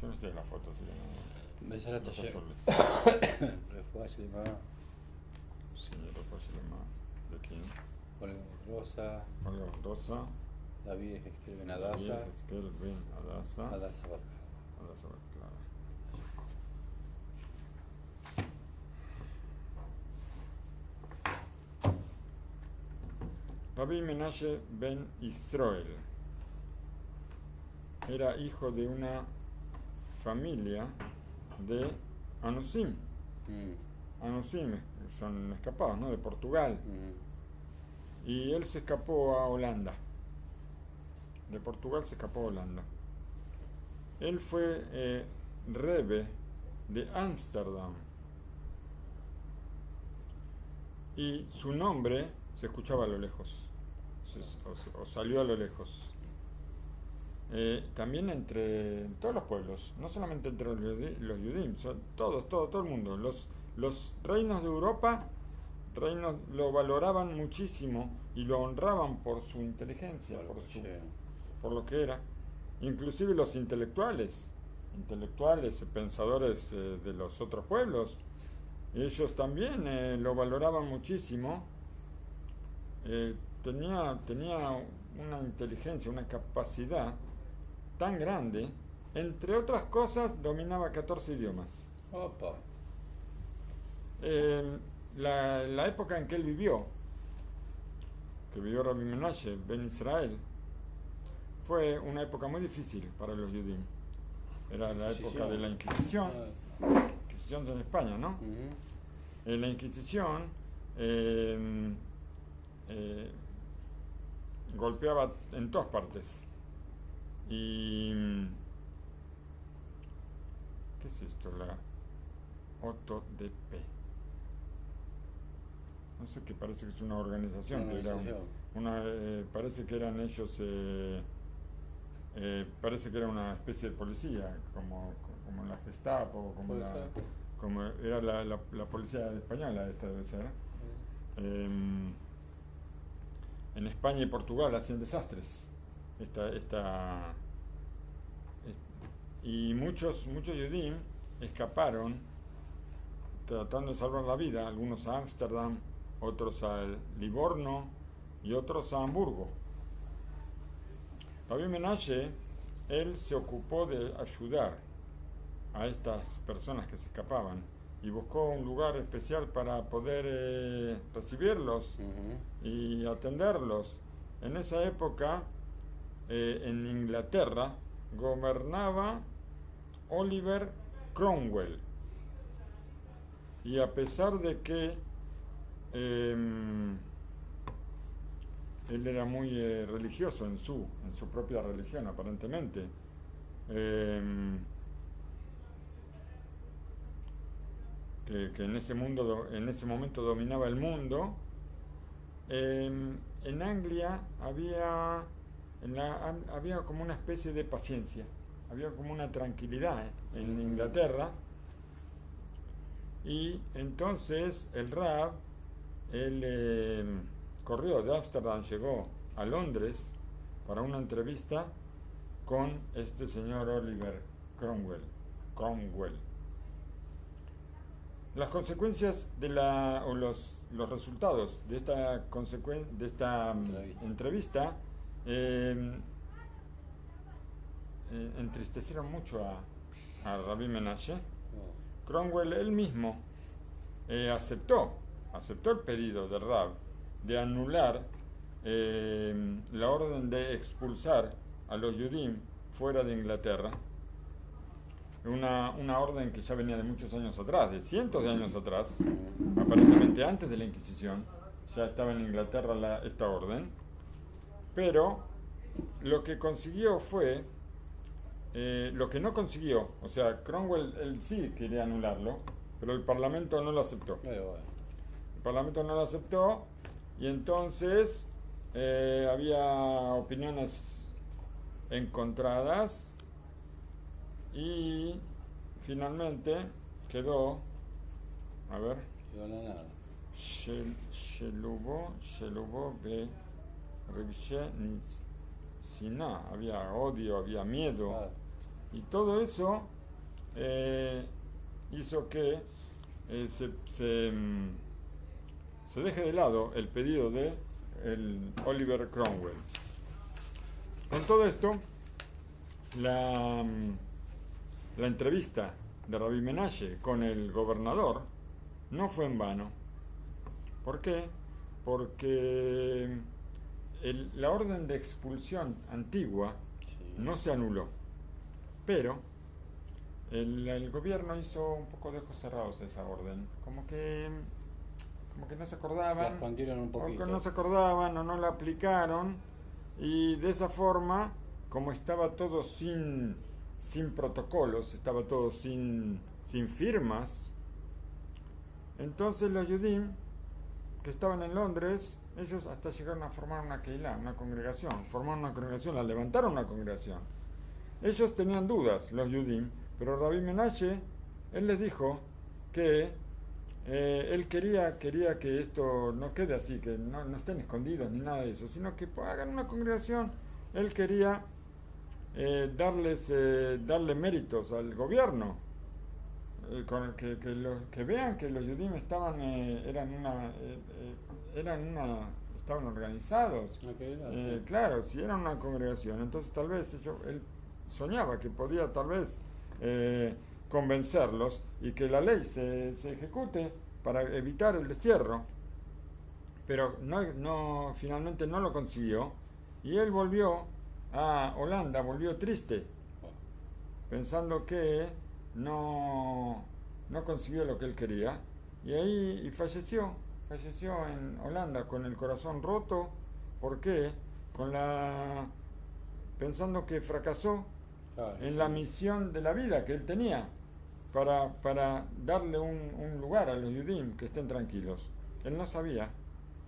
yo no estoy en la foto, así que no. Besarate לא השם. חשוב לי. רפואה שלמה, Sí, רפואה שלמה. לקים. אולגה גרוסה, אולגה גרוסה. דוד יחזקאל בן דוד הדסה, יחזקאל בן הדסה. הדסה בת הדסה בת קלרה. Rabbi Menashe ben Israel era hijo de una familia de Anusim. Anusim son escapados, ¿no? De Portugal. Y él se escapó a Holanda. De Portugal se escapó a Holanda. Él fue Rebbe de Ámsterdam. Y su nombre se escuchaba a lo lejos. O salió a lo lejos. También entre todos los pueblos, no solamente entre los Yudim, todo el mundo. Los reinos de Europa lo valoraban muchísimo y lo honraban por su inteligencia, por lo que era. Inclusive los intelectuales, pensadores de los otros pueblos, ellos también lo valoraban muchísimo. Tenía una inteligencia, una capacidad tan grande. Entre otras cosas, dominaba 14 idiomas. Opa. La época en que él vivió, que vivió Rabbi Menashe ben Israel, fue una época muy difícil para los Yudim. Era la época de la Inquisición. Inquisición en España, ¿no? La Inquisición golpeaba en todas partes. Y ¿qué es esto? La OTDP. No sé, qué parece que es una organización, parece que eran ellos, parece que era una especie de policía, como la Gestapo, como era la policía española, esta debe ser. En España y Portugal hacían desastres. Y muchos Yudim escaparon tratando de salvar la vida, algunos a Ámsterdam, otros a Livorno y otros a Hamburgo. Rabbi Menashe, él se ocupó de ayudar a estas personas que se escapaban y buscó un lugar especial para poder recibirlos y atenderlos. En esa época, en Inglaterra, gobernaba Oliver Cromwell. Y a pesar de que él era muy religioso en su propia religión, aparentemente, que en ese momento dominaba el mundo, en Anglia había como una especie de paciencia, había como una tranquilidad en Inglaterra. Y entonces el Rab, él corrió de Ámsterdam, llegó a Londres para una entrevista con este señor Oliver Cromwell. Las consecuencias los resultados de esta entrevista entristecieron mucho a Rabbi Menashe. Cromwell él mismo aceptó el pedido del Rab de anular la orden de expulsar a los Yudim fuera de Inglaterra. Una orden que ya venía de muchos años atrás, de cientos de años atrás, aparentemente antes de la Inquisición, ya estaba en Inglaterra esta orden. Pero lo que consiguió fue lo que no consiguió, o sea, Cromwell él sí quería anularlo, pero el Parlamento no lo aceptó. El Parlamento no lo aceptó y entonces había opiniones encontradas y finalmente quedó la nada. Shelubo be Revishe Siná, había odio, había miedo. Y todo eso hizo que se deje de lado el pedido de el Oliver Cromwell. Con todo esto, la entrevista de Rabbi Menashe con el gobernador no fue en vano. ¿Por qué? Porque la orden de expulsión antigua no se anuló, pero el gobierno hizo un poco de ojos cerrados a esa orden, como que no se acordaban, La escondieron un poquito. o que no se acordaban o no la aplicaron, y de esa forma, como estaba todo sin protocolos, estaba todo sin firmas, entonces los Yudim que estaban en Londres, ellos hasta llegaron a formar una Keilah, una congregación, la levantaron una congregación. Ellos tenían dudas, los Yudim, pero Rabbi Menashe, él les dijo que él quería que esto no quede así, que no estén escondidos ni nada de eso, sino que hagan una congregación. Él quería darle méritos al gobierno, que vean que los Yudim estaban estaban organizados. Sí. Claro, si era una congregación, entonces tal vez él soñaba que podía tal vez convencerlos y que la ley se ejecute para evitar el destierro, pero finalmente no lo consiguió, y él volvió a Holanda, volvió triste, pensando que no consiguió lo que él quería, y falleció en Holanda con el corazón roto. ¿Por qué? Pensando que fracasó en la misión de la vida que él tenía para darle un lugar a los Yudim, que estén tranquilos. Él no sabía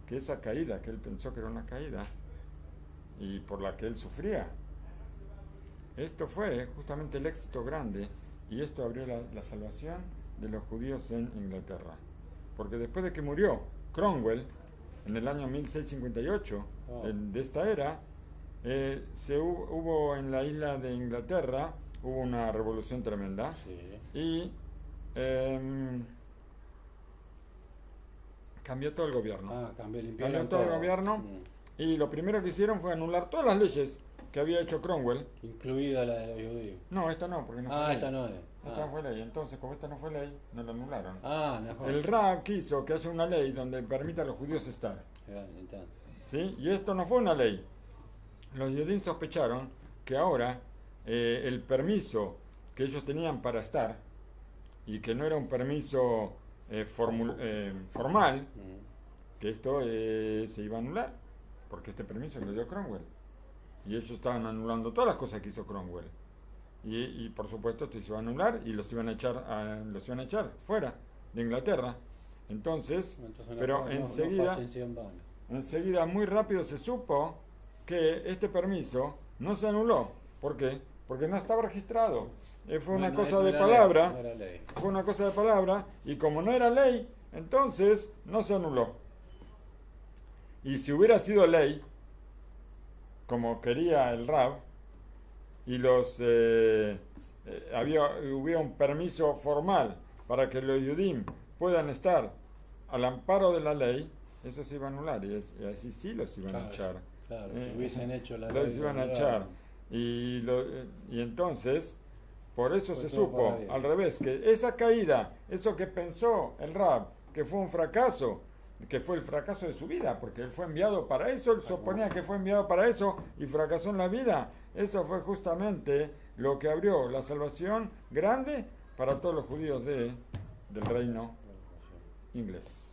que esa caída, que él pensó que era una caída y por la que él sufría, esto fue justamente el éxito grande, y esto abrió la salvación de los judíos en Inglaterra. Porque después de que murió Cromwell en el año 1658 de esta era, hubo en la isla de Inglaterra hubo una revolución tremenda, y cambió todo el gobierno. Cambió todo el gobierno, y lo primero que hicieron fue anular todas las leyes que había hecho Cromwell, incluida la de los judíos. No, esta no, porque no fue ley. Esta no es. Esta no fue ley. Entonces, como esta no fue ley, no la anularon. Mejor. El Rab quiso que haya una ley donde permita a los judíos estar. ¿Sí? Y esto no fue una ley. Los judíos sospecharon que ahora el permiso que ellos tenían para estar, y que no era un permiso formal, que esto se iba a anular, porque este permiso lo dio Cromwell. Y ellos estaban anulando todas las cosas que hizo Cromwell. Y por supuesto esto se iba a anular, y los iban a echar fuera de Inglaterra. Entonces pero enseguida muy rápido se supo que este permiso no se anuló. ¿Por qué? Porque no estaba registrado. Fue una cosa de palabra. Fue una cosa de palabra, y como no era ley, entonces no se anuló. Y si hubiera sido ley, como quería el Rab, y hubiera un permiso formal para que los Yudim puedan estar al amparo de la ley, eso se iba a anular, y así sí los iban a echar. Claro, si hubiesen hecho la ley, los iban a echar. Y entonces, por eso se supo, al revés, que esa caída, eso que pensó el Rab, que fue un fracaso, que fue el fracaso de su vida, porque él fue enviado para eso, él suponía que fue enviado para eso y fracasó en la vida. Eso fue justamente lo que abrió la salvación grande para todos los judíos del reino inglés.